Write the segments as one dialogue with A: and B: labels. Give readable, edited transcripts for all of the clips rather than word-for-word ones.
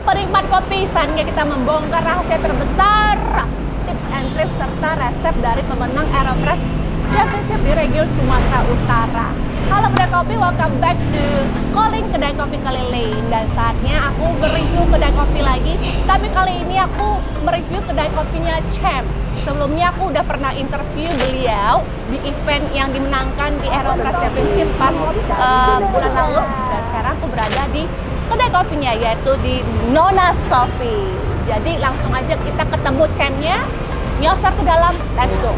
A: Penikmat kopi, saatnya kita membongkar rahasia terbesar, tips and tricks serta resep dari pemenang Aeropress Championship di region Sumatera Utara. Halo kedai kopi, welcome back to Calling Kedai Kopi Keliling. Dan saatnya aku mereview kedai kopi lagi, tapi kali ini aku mereview kedai kopinya Champ. Sebelumnya aku udah pernah interview beliau di event yang dimenangkan di Aeropress Championship pas bulan lalu. Dan sekarang aku berada di kedai kopinya, yaitu di Nona's Coffee. Jadi langsung aja kita ketemu Champnya, nyosor ke dalam, let's go.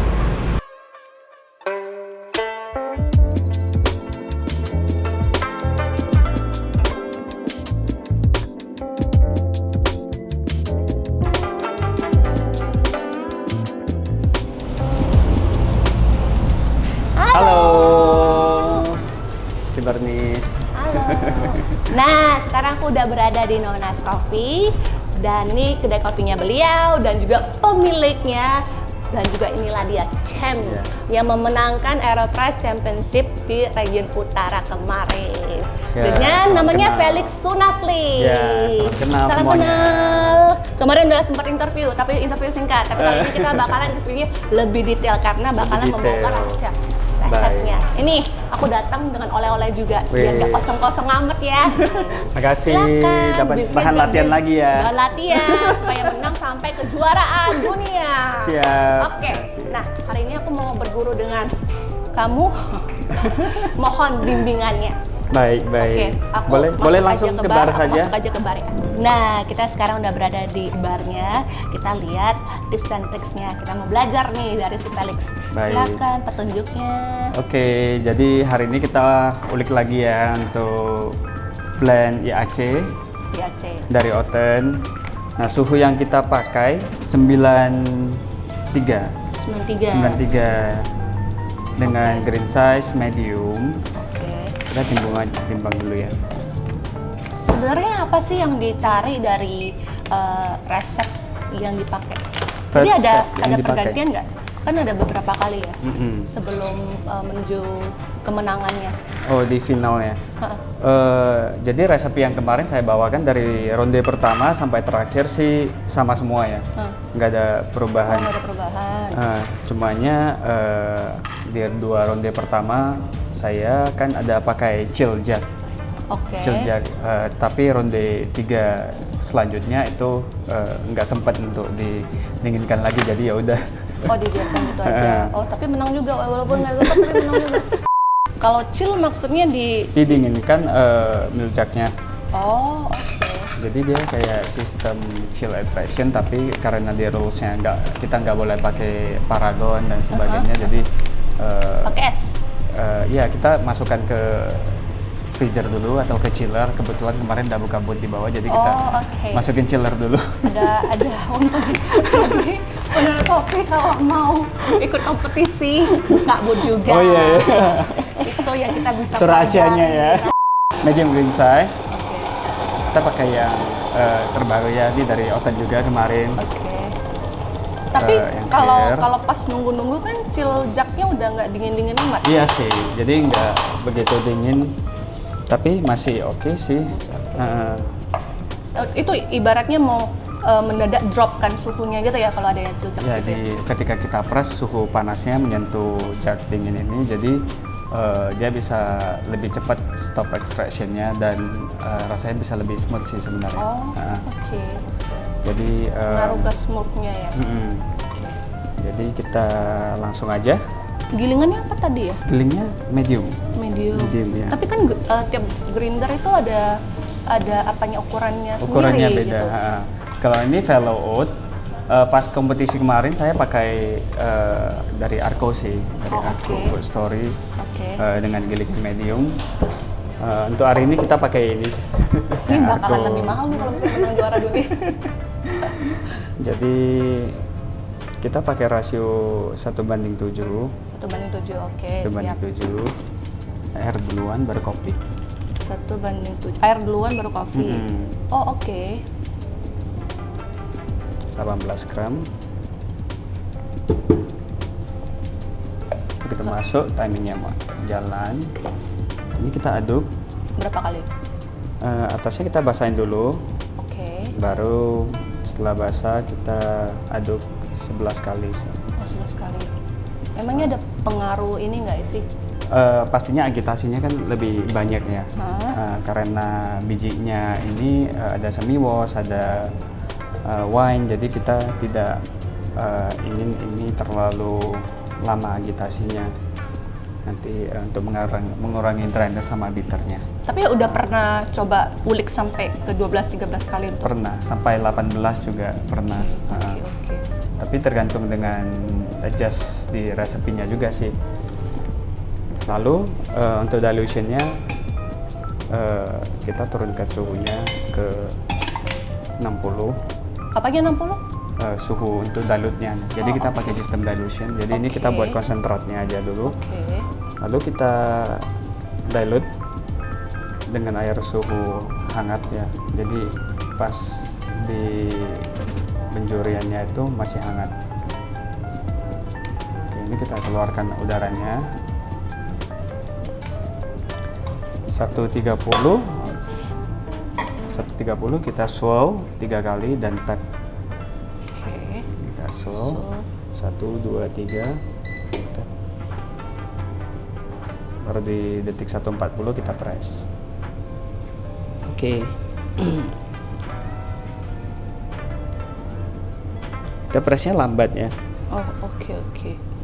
B: Bernis.
A: Halo. Nah, sekarang aku udah berada di Nona's Coffee dan ini kedai kopinya beliau dan juga pemiliknya, dan juga inilah dia Champ yang memenangkan Aeropress Championship di region Utara kemarin dengan namanya Felix Sunasli.
B: Salam
A: kenal. Kemarin udah sempat interview, tapi interview singkat. Tapi kali ini kita bakalan interviewnya lebih detail karena bakalan membongkar rahasia resepnya. Ini aku datang dengan oleh-oleh juga, biar gak kosong-kosong amat ya.
B: Makasih, dapat bahan latihan lagi ya.
A: Bahan latihan supaya menang sampai kejuaraan dunia.
B: Siap.
A: Oke. Nah, hari ini aku mau berguru dengan kamu. Mohon bimbingannya.
B: Baik.
A: Oke,
B: boleh langsung ke bar saja.
A: Masuk aja ke bar ya. Nah, kita sekarang udah berada di barnya. Kita lihat tips and tricksnya. Kita mau belajar nih dari si Felix.
B: Baik.
A: Silakan petunjuknya.
B: Oke, jadi hari ini kita ulik lagi ya untuk blend IAC dari Oten. Nah, suhu yang kita pakai 93 dengan green size medium. Kita timbang dulu ya.
A: Sebenarnya apa sih yang dicari dari resep yang dipakai? Jadi ada pergantian nggak? Kan ada beberapa kali ya sebelum menuju kemenangannya.
B: Oh, di finalnya. Jadi resep yang kemarin saya bawakan dari ronde pertama sampai terakhir sih sama semua ya. Nggak ada perubahan.
A: Nggak ada perubahan.
B: Cumanya di 2 ronde pertama saya kan ada pakai chill jack. Chill jack, tapi ronde 3 selanjutnya itu nggak sempat untuk didinginkan lagi, jadi ya udah.
A: Oh, dibiarkan gitu aja. Oh, tapi menang juga walaupun nggak sempat, tapi menang juga. Kalau chill maksudnya
B: didinginkan milk jacknya.
A: Oh, oke.
B: Jadi dia kayak sistem chill extraction, tapi karena di rulesnya kita nggak boleh pakai paragon dan sebagainya, jadi
A: pakai es.
B: Ya, kita masukkan ke freezer dulu atau ke chiller. Kebetulan kemarin udah buka boot di bawah, jadi kita masukin chiller dulu.
A: Ada untuk jadi bener kopi kalau mau ikut kompetisi nggak boot juga.
B: Oh iya.
A: Itu yang kita bisa.
B: Itu rahasianya ya. Medium green size. Kita pakai yang terbaru ya, ini dari Oten juga kemarin.
A: Tapi kalau pas nunggu-nunggu kan chill jacknya udah nggak dingin-dingin amat.
B: Iya sih, jadi nggak begitu dingin, tapi masih oke sih.
A: Itu ibaratnya mau mendadak dropkan suhunya gitu ya kalau ada yang chill jack.
B: Jadi ketika kita press, suhu panasnya menyentuh jack dingin ini, jadi dia bisa lebih cepat stop extractionnya dan rasanya bisa lebih smooth sih sebenarnya. Jadi
A: ngaruh ke smoothnya ya.
B: Jadi kita langsung aja.
A: Gilingannya apa tadi ya?
B: Gilingnya medium ya.
A: Tapi kan tiap grinder itu ada apanya ukurannya
B: Ukurannya
A: sendiri
B: beda.
A: gitu.
B: Kalau ini fellow oat, pas kompetisi kemarin saya pakai dari Arco sih, dari Arco Food Story dengan giling medium. Untuk hari ini kita pakai ini.
A: Ini bakalan lebih mahal nih kalau misalnya menang juara dunia.
B: Jadi kita pakai rasio 1:7.
A: 1:7, oke.
B: 1:7. Air duluan baru kopi.
A: 1:7. Air duluan baru kopi. Oh, oke.
B: 18 gram. Begitu masuk, timingnya jalan. Ini kita aduk.
A: Berapa kali?
B: Atasnya kita basahin dulu.
A: Oke.
B: Baru setelah basah kita aduk 11 kali sih.
A: Oh, 11 kali. Emangnya ada pengaruh ini nggak sih?
B: Pastinya agitasinya kan lebih banyak ya. Karena bijinya ini ada semi wash, ada wine, jadi kita tidak ingin ini terlalu lama agitasinya. Nanti untuk mengurangi dryness sama bitternya.
A: Tapi udah pernah coba ulik sampai ke 12-13 kali?
B: Pernah, sampai 18 juga pernah.
A: Oke.
B: Tapi tergantung dengan adjust di resepinya juga sih. Lalu untuk dilutionnya kita turunkan suhunya ke 60.
A: Apanya 60?
B: Suhu untuk dilute-nya. Jadi kita pakai sistem dilution. Jadi ini kita buat konsentratnya aja dulu. Lalu kita dilute dengan air suhu hangat ya. Jadi pas di penjuriannya itu masih hangat. Oke, ini kita keluarkan udaranya. 130 kita swirl 3 kali dan tap. Kita swirl 1, 2, 3 tap. Baru di detik 1:40 kita press. Oke. Kita pressnya lambat ya.
A: Oh, oke.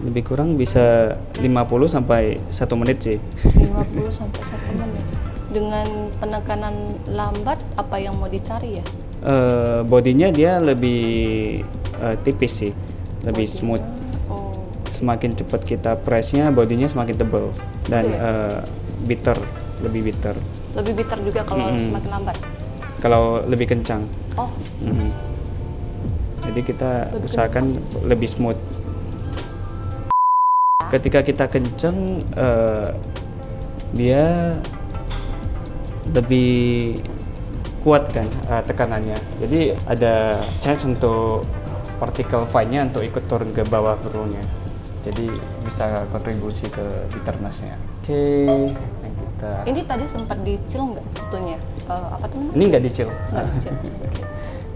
B: Lebih kurang bisa 50 sampai 1 menit sih.
A: 50 sampai 1 menit. Dengan penekanan lambat, apa yang mau dicari ya?
B: Bodinya dia lebih tipis sih, lebih smooth. Semakin cepat kita pressnya, bodinya semakin tebal dan bitter, lebih bitter.
A: Lebih bitter juga kalau semakin lambat?
B: Kalau lebih kencang.
A: Oh.
B: Jadi kita usahakan lebih smooth. Ketika kita kencang, dia lebih kuat kan tekanannya. Jadi ada chance untuk particle fine-nya untuk ikut turun ke bawah perlunya. Jadi bisa kontribusi ke bitterness-nya. Oke, kita.
A: Ini tadi sempat dicil nggak itunya? Apa tuh namanya?
B: Ini nggak dicil.
A: Nggak dicil.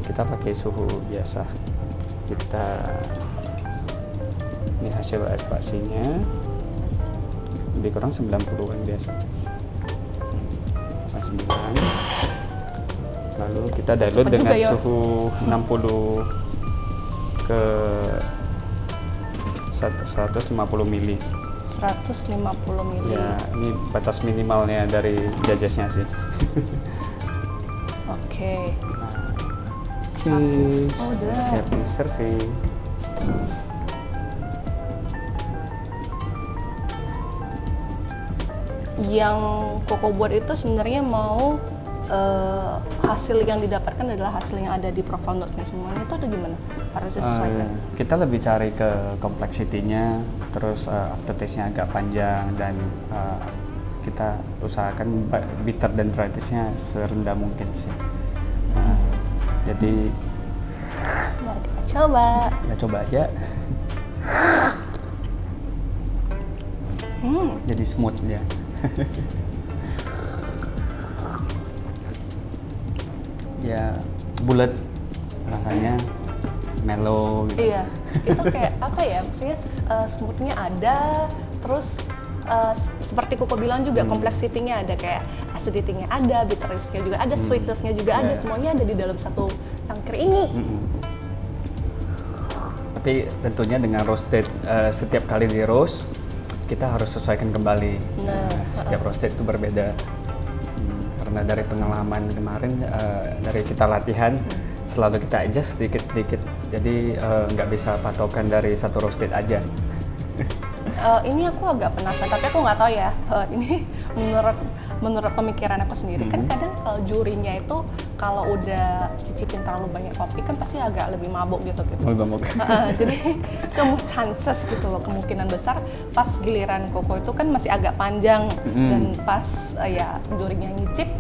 B: Kita pakai suhu biasa. Ini hasil ekstraksinya. Lebih kurang 90-an biasa. 9. Lalu kita dilute dengan suhu 60 ke 150 mili.
A: 150 mili.
B: Ya, ini batas minimalnya dari judgesnya sih.
A: Oke.
B: Siap di serving.
A: Yang Koko buat itu sebenarnya mau hasil yang didapatkan adalah hasil yang ada di profile notes-nya semuanya itu ada gimana? Harus disesuaikan?
B: Kita lebih cari ke complexity-nya, terus aftertaste-nya agak panjang dan kita usahakan bitter dan dryness-nya serendah mungkin sih. Jadi
A: mari kita coba.
B: Kita coba aja. Jadi smooth dia. Ya bulat rasanya, mellow gitu.
A: Iya, itu kayak apa ya, maksudnya smoothnya ada, terus seperti Koko bilang juga complexity-nya ada, kayak acidity-nya ada, bitterness-nya juga ada, sweetness-nya juga ada, semuanya ada di dalam satu cangkir ini.
B: Tapi tentunya dengan roasted, setiap kali di roast kita harus sesuaikan kembali. Setiap roasted itu berbeda. Karena dari pengalaman kemarin, dari kita latihan, selalu kita adjust sedikit-sedikit. Jadi nggak bisa patokan dari satu roasted aja.
A: Ini aku agak penasaran, tapi aku nggak tahu ya. Ini menurut pemikiran aku sendiri, kan kadang jurinya itu kalau udah cicipin terlalu banyak kopi kan pasti agak lebih mabuk gitu.
B: Lebih mabuk.
A: Jadi chances gitu loh, kemungkinan besar pas giliran Koko itu kan masih agak panjang dan pas ya jurinya nyicip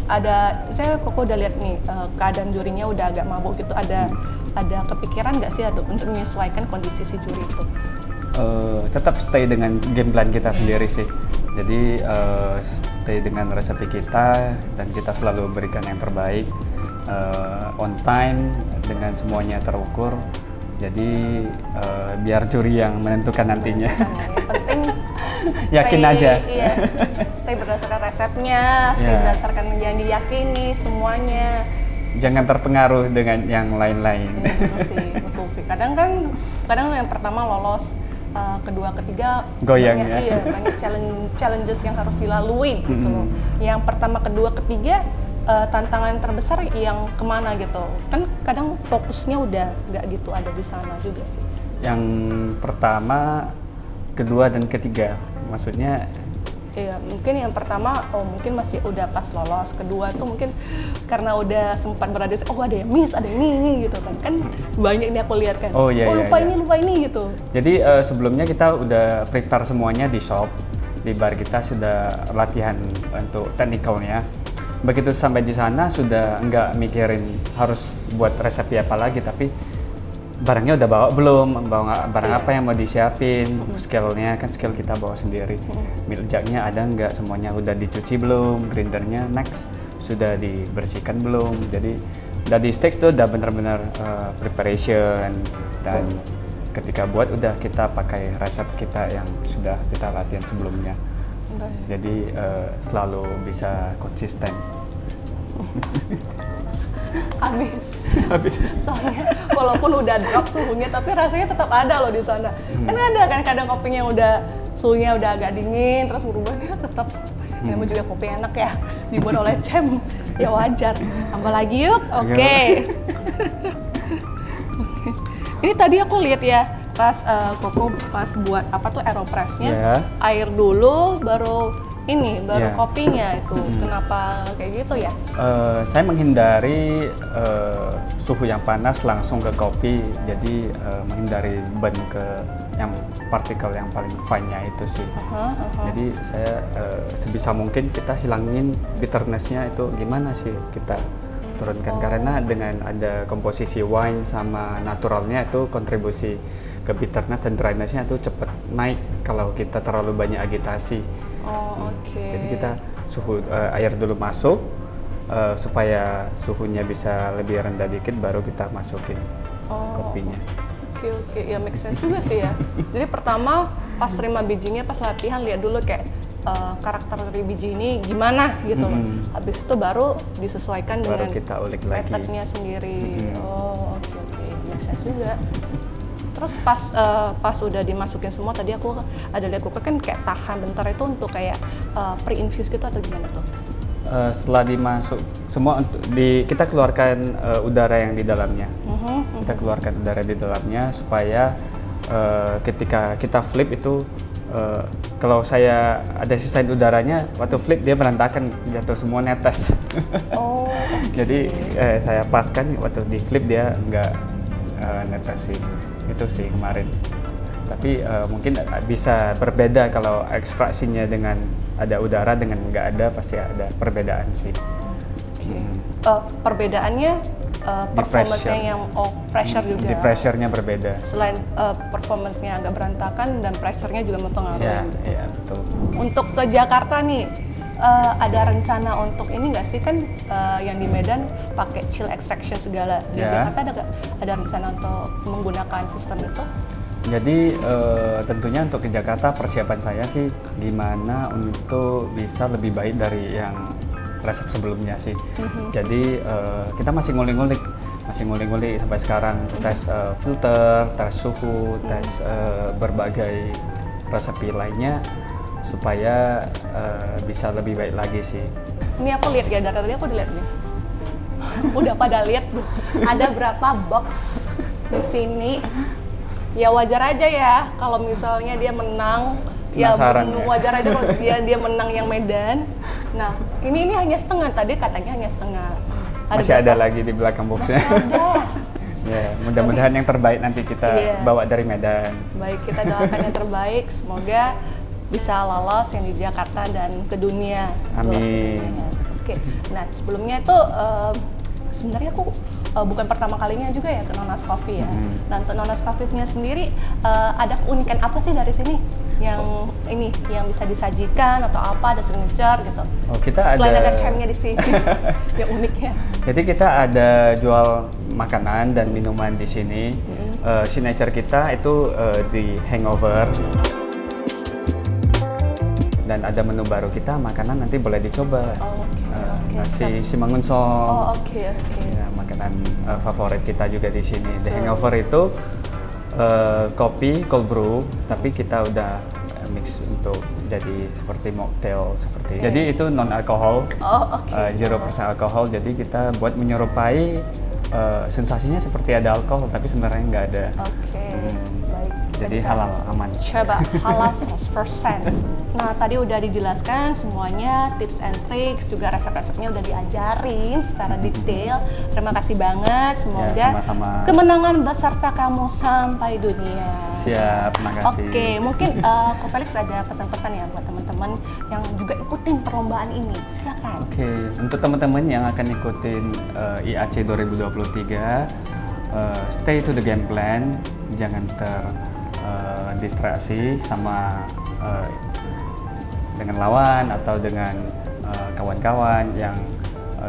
A: ada, saya Koko udah lihat nih keadaan jurinya udah agak mabuk gitu, ada kepikiran nggak sih untuk menyesuaikan kondisi si juri itu?
B: Tetap stay dengan game plan kita sendiri sih. Jadi stay dengan resepi kita dan kita selalu berikan yang terbaik. on time dengan semuanya terukur. Jadi biar juri yang menentukan nantinya.
A: Yang penting
B: yakin aja.
A: Iya, stay berdasarkan resepnya, stay berdasarkan yang diyakini semuanya.
B: Jangan terpengaruh dengan yang lain-lain.
A: Betul sih. Kadang yang pertama lolos, kedua, ketiga
B: goyang
A: banyak,
B: ya.
A: Iya, banyak challenges yang harus dilalui gitu loh. Yang pertama, kedua, ketiga tantangan terbesar yang kemana gitu. Kan kadang fokusnya udah nggak gitu ada di sana juga sih.
B: Yang pertama, kedua dan ketiga, maksudnya?
A: Iya, mungkin yang pertama, mungkin masih udah pas lolos. Kedua tuh mungkin karena udah sempat berada, ada yang miss, ada yang ini gitu kan. Kan banyak nih aku lihat kan. Lupa ini gitu.
B: Jadi sebelumnya kita udah prepare semuanya di shop, di bar kita sudah latihan untuk technicalnya. Begitu sampai di sana sudah nggak mikirin harus buat resep apa lagi, tapi barangnya udah bawa belum, bawa barang apa yang mau disiapin, skillnya kan skill kita bawa sendiri, milk jugnya ada nggak, semuanya udah dicuci belum, grindernya next sudah dibersihkan belum, jadi udah di stage tuh udah benar-benar preparation, dan ketika buat udah kita pakai resep kita yang sudah kita latihan sebelumnya. Jadi selalu bisa konsisten. Habis.
A: Soalnya walaupun udah drop suhunya, tapi rasanya tetap ada loh di sana. Kan ada kan kadang kopinya udah suhunya udah agak dingin, terus berubahnya tetap. Ini juga kopi enak ya, dibuat oleh Cem. Ya wajar. Tambah lagi yuk. Oke. Ini tadi aku lihat ya, pas Koko pas buat apa tuh AeroPress-nya, air dulu baru kopinya itu. Kenapa kayak gitu ya?
B: Saya menghindari suhu yang panas langsung ke kopi, jadi menghindari burn ke yang partikel yang paling fine-nya itu sih. Jadi saya sebisa mungkin kita hilangin bitterness-nya itu gimana sih kita turunkan, karena dengan ada komposisi wine sama naturalnya itu kontribusi ke bitterness dan dryness-nya itu cepat naik kalau kita terlalu banyak agitasi. Jadi kita suhu air dulu masuk supaya suhunya bisa lebih rendah dikit, baru kita masukin kopinya.
A: Oke, ya make sense juga sih ya. Jadi pertama pas terima bijinya, pas latihan lihat dulu kayak karakter dari biji ini gimana gitu loh. Habis itu baru disesuaikan
B: baru
A: dengan
B: kita ulik lagi
A: method-nya sendiri. Oke, make sense juga. Terus pas udah dimasukin semua, tadi aku ada lihat Koko kan kayak tahan bentar itu untuk kayak pre-infuse gitu atau gimana tuh?
B: Setelah dimasuk semua, kita keluarkan udara yang di dalamnya. Kita keluarkan udara di dalamnya supaya ketika kita flip itu kalau saya ada sisain udaranya, waktu flip dia berantakan, jatuh semua netes. Jadi saya paskan waktu di flip dia nggak netes sih. Itu sih kemarin. Tapi mungkin bisa berbeda kalau ekstraksinya dengan ada udara dengan nggak ada, pasti ada perbedaan sih.
A: Perbedaannya performance-nya yang pressure juga.
B: Di pressure-nya berbeda.
A: Selain performance-nya agak berantakan dan pressure-nya juga mempengaruhi.
B: Iya, betul.
A: Untuk ke Jakarta nih, ada rencana untuk ini nggak sih, kan yang di Medan pakai chill extraction segala. Di Jakarta ada rencana untuk menggunakan sistem itu?
B: Jadi tentunya untuk ke Jakarta persiapan saya sih gimana untuk bisa lebih baik dari yang resep sebelumnya sih. Jadi kita masih ngulik-ngulik sampai sekarang, tes filter, tes suhu, tes berbagai resepi lainnya supaya bisa lebih baik lagi sih.
A: Ini aku lihat ya, data tadi aku lihat nih. Udah pada lihat ada berapa box di sini. Ya wajar aja ya kalau misalnya dia menang.
B: Penasaran ya,
A: wajar aja kalau dia menang yang Medan. Nah, ini hanya setengah, tadi katanya hanya setengah.
B: Masih ada lagi di belakang boxnya. Ya, mudah-mudahan yang terbaik nanti kita bawa dari Medan.
A: Baik, kita doakan yang terbaik. Semoga bisa lolos yang di Jakarta dan ke dunia.
B: Amin.
A: Oke, nah sebelumnya itu sebenarnya aku bukan pertama kalinya juga ya ke Nonas Coffee ya. Nah, untuk Nonas Coffee-nya sendiri ada keunikan apa sih dari sini? yang ini yang bisa disajikan atau apa, ada signature gitu?
B: Oh, kita
A: Selain
B: ada
A: ada chamnya di sini, yang uniknya.
B: Jadi kita ada jual makanan dan minuman di sini. Signature kita itu di Hangover. Dan ada menu baru kita, makanan nanti boleh dicoba. Nasi Simangun Song. Ya, makanan favorit kita juga di sini. The Hangover itu kopi cold brew, tapi kita udah mix untuk jadi seperti mocktail seperti. Jadi itu non alkohol, 0% alkohol. Jadi kita buat menyerupai sensasinya seperti ada alkohol, tapi sebenarnya nggak ada.
A: Baik.
B: Jadi halal, aman.
A: Coba halal 100%. Nah, tadi udah dijelaskan semuanya, tips and tricks, juga resep-resepnya udah diajarin secara detail. Terima kasih banget, semoga
B: sama-sama.
A: kemenangan beserta kamu sampai dunia.
B: Siap, makasih.
A: Oke, mungkin Ko Felix ada pesan-pesan ya buat teman-teman yang juga ikutin perlombaan ini. Silakan.
B: Oke, untuk teman-teman yang akan ikutin IAC 2023, stay to the game plan, jangan terdistraksi sama dengan lawan atau dengan kawan-kawan yang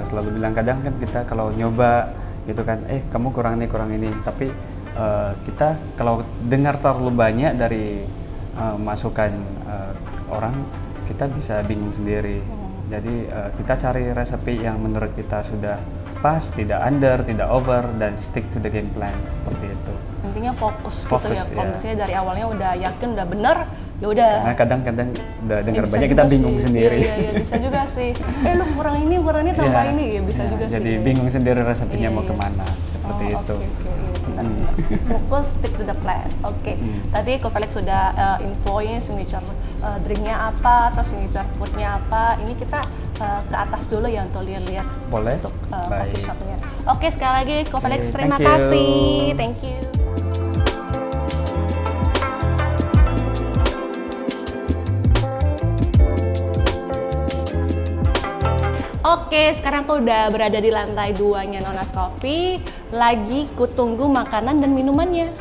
B: selalu bilang, kadang kan kita kalau nyoba gitu kan, kamu kurang ini, tapi kita kalau dengar terlalu banyak dari masukan orang, kita bisa bingung sendiri. Jadi kita cari resepi yang menurut kita sudah pas, tidak under, tidak over, dan stick to the game plan, seperti itu.
A: Intinya fokus gitu ya. Kalau misalnya dari awalnya udah yakin, udah bener, ya udah.
B: Karena kadang-kadang udah dengar banyak kita bingung sendiri.
A: Iya, bisa juga sih. Lu kurang ini tambah ini, ya bisa juga sih.
B: Jadi bingung sendiri resepinya mau kemana, seperti itu.
A: Fokus, stick to the plan. Tadi Ko Felix sudah infoin signature drinknya apa, terus signature foodnya apa. Ini kita ke atas dulu ya untuk lihat-lihat.
B: Boleh.
A: Untuk coffee shopnya. Sekali lagi Ko Felix, terima
B: thank you.
A: kasih. Thank you. Sekarang aku udah berada di lantai 2-nya Nonas Coffee. Lagi kutunggu makanan dan minumannya.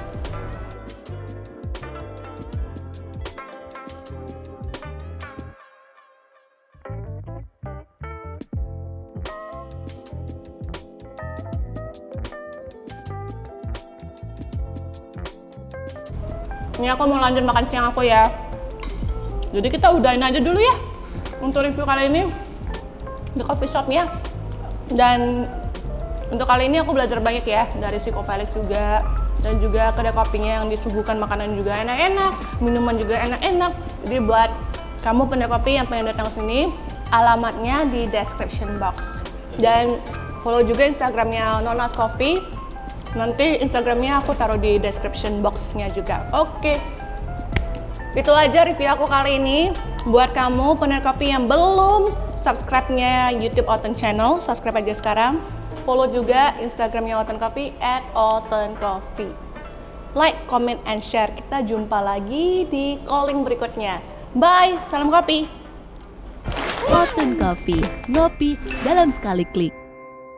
A: Ini aku mau lanjut makan siang aku ya. Jadi kita udahin aja dulu ya untuk review kali ini di coffee shopnya. Dan untuk kali ini aku belajar banyak ya dari si Ko Felix juga, dan juga kedai kopinya yang disuguhkan makanan juga enak-enak, minuman juga enak-enak. Jadi buat kamu pendek kopi yang pengen datang ke sini, alamatnya di description box. Dan follow juga Instagramnya Nonas Coffee. Nanti Instagramnya aku taruh di description box-nya juga. Itu aja review aku kali ini. Buat kamu pendek kopi yang belum subscribe-nya YouTube Oten Channel, subscribe aja sekarang. Follow juga Instagramnya Oten Coffee @otencoffee. Like, comment, and share. Kita jumpa lagi di calling berikutnya. Bye, salam kopi.
C: Oten Coffee, ngopi dalam sekali klik.